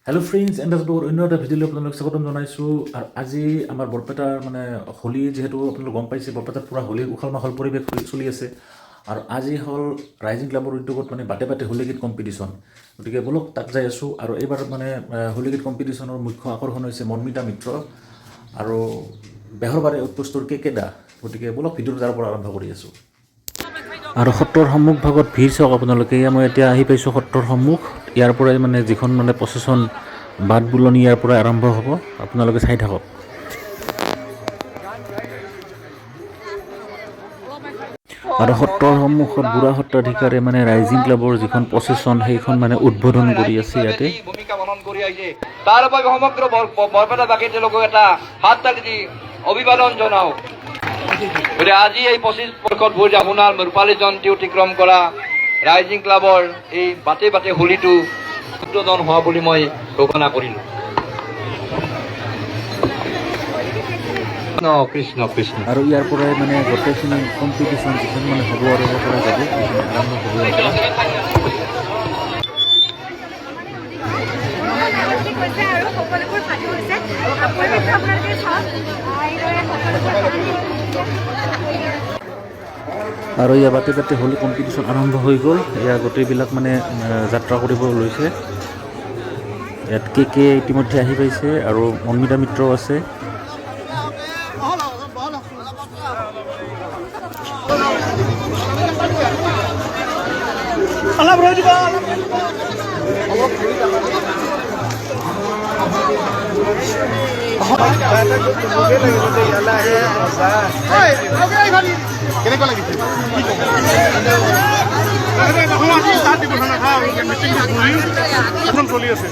Hello' friends and অন্য এটা ভিডিঅ'লৈ আপোনালোক স্বাগতম জনাইছোঁ। আৰু আজি আমাৰ বৰপেটাৰ হোলী, যিহেতু আপোনালোক গম পাইছে বৰপেটাত পূৰা হোলীৰ উখল মাখল পৰিৱেশ চলি আছে। আৰু আজি হ'ল ৰাইজিং ক্লাবৰ উদ্যোগত বাটে বাটে হোলী গীত কম্পিটিশ্যন। গতিকে বলক তাত যাই আছোঁ। আৰু এইবাৰ হোলী গীত কম্পিটিশ্যনৰ মুখ্য আকৰ্ষণ হৈছে মনমিতা মিত্ৰ আৰু বেহৰবাৰী আউটপোষ্টৰ কে দা। গতিকে বলক ভিডিঅ'টো তাৰ পৰা আৰম্ভ কৰি আছোঁ। আৰু সত্ৰৰ সন্মুখ ভাগত ভিৰ চাওক আপোনালোকে। মই এতিয়া আহি পাইছোঁ সত্ৰৰ সন্মুখ। ইয়াৰ পৰাই যিখন প্ৰচেছন বাট বুলনি ইয়াৰ পৰাই আৰম্ভ হ'ব। আপোনালোকে চাই থাকক। আৰু সত্ৰৰ সন্মুখত বুঢ়া সত্ৰাধিকাৰে ৰাইজিং ক্লাবৰ যিখন প্ৰচেছন সেইখন উদ্বোধন কৰি আছে ইয়াতে। ভূমিকা পালন কৰি আহিছে, তাৰ বাবে সমগ্ৰ বৰপেটাবাসী তেওঁলোকক এটা হাত তালি দি অভিবাদন জনাও। গতিকে আজি এই 25 বৰ্ষত ভোজ আপোনাৰ ৰূপালী জয়ন্তী অতিক্ৰম কৰা ৰাইজিং ক্লাবৰ এই বাটে বাটে হোলীটো উদ্বোধন হোৱা বুলি মই ঘোষণা কৰিলো। কৃষ্ণ কৃষ্ণ। আৰু ইয়াৰ পৰাই গোটেইখিনি কম্পিটিশ্যন যিখন হ'ব আৰু ইয়াৰ পৰা যাব আৰম্ভ হ'ব। আৰু ইয়াৰ বাটে বাটে হোলী কম্পিটিশ্যন আৰম্ভ হৈ গ'ল। এয়া গোটেইবিলাক যাত্ৰা কৰিব লৈছে। ইয়াত কে ইতিমধ্যে আহি পাইছে আৰু মনমিতা মিত্ৰও আছে। কেনেকুৱা লাগিছে? চলি আছে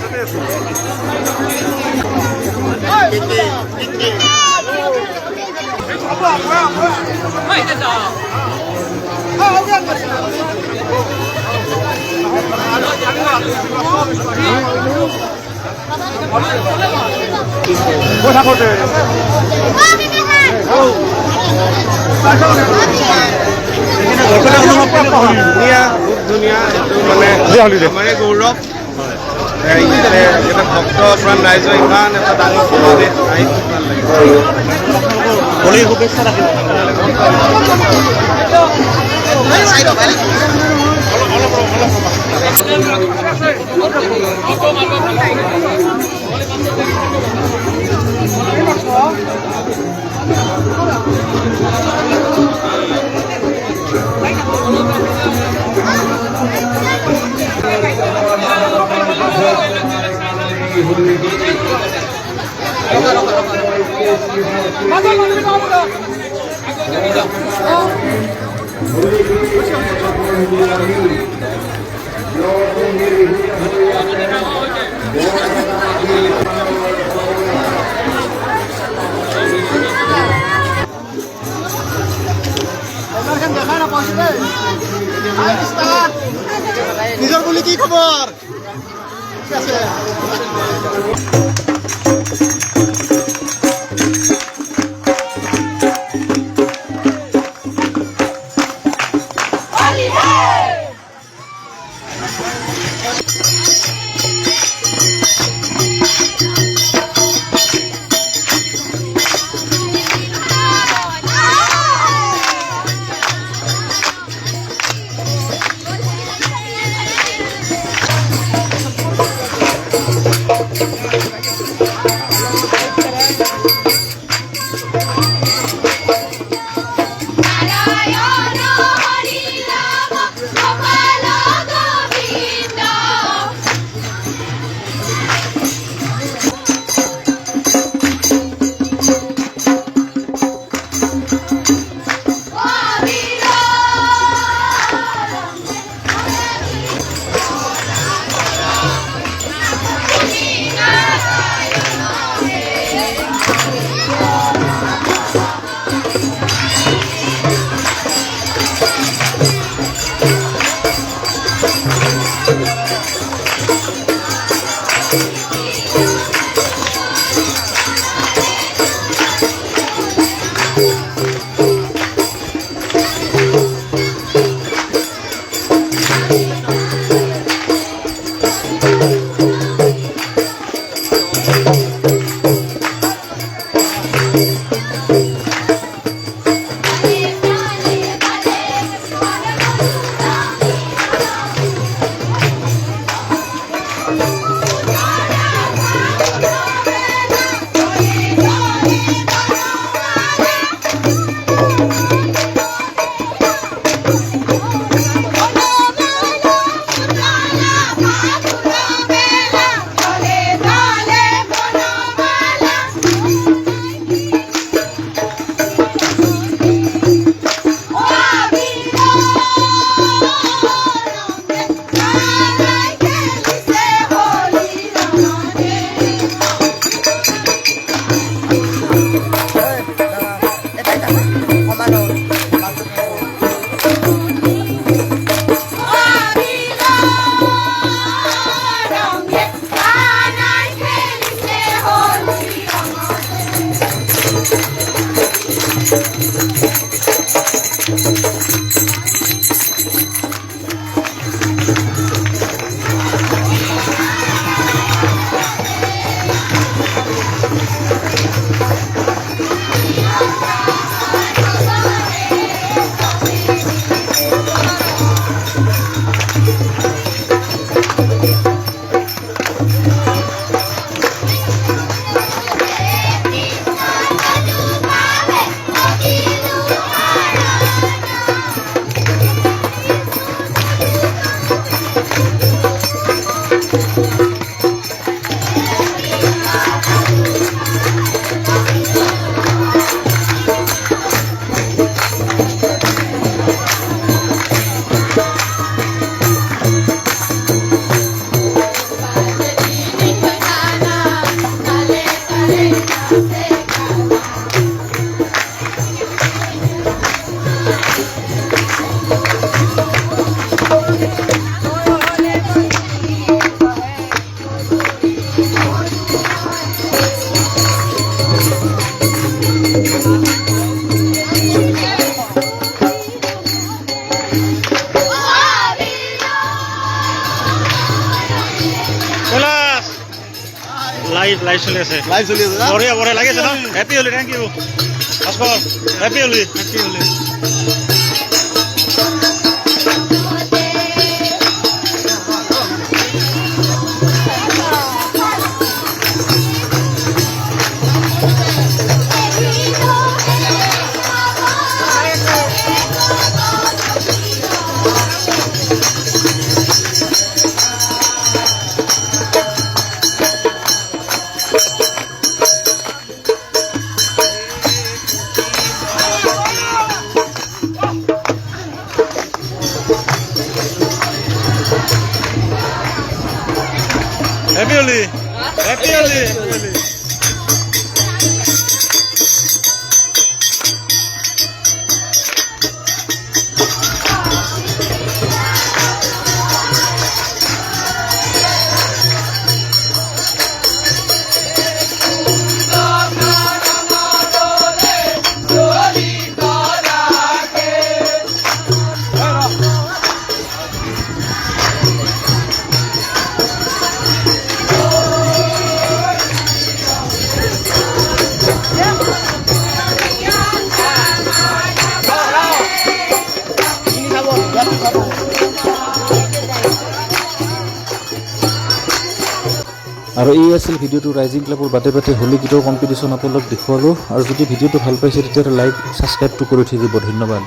থাকোঁতে ধুনীয়া, খুব ধুনীয়া, মানে গৌৰৱ। এটা ভক্ত প্ৰাণ ৰাইজৰ ইমান এটা ডাঙৰ সমাৱেশ আহি খুব ভাল লাগে। হোলীৰ শুভেচ্ছা ৰাখিব। নিজৰ বুলি কি খবৰ? ঠিক আছে। লাইভ চলি আছে লাইভ চলি আছে বঢ়িয়া বঢ়িয়া লাগিছে ন হেপী হলি থেংক ইউ ভাস্কৰ হেপী হলি Happy Holi! Happy Holi! আৰু এই আছিল ভিডিঅ'টো ৰাইজিং ক্লাবৰ বাটে বাটে হোলী গীতৰ কম্পিটিশ্যন আপোনালোক দেখুৱালোঁ আৰু যদি ভিডিঅ'টো ভাল পাইছে তেতিয়াহ'লে লাইক ছাবস্ক্ৰাইবটো কৰি থৈ দিব ধন্যবাদ।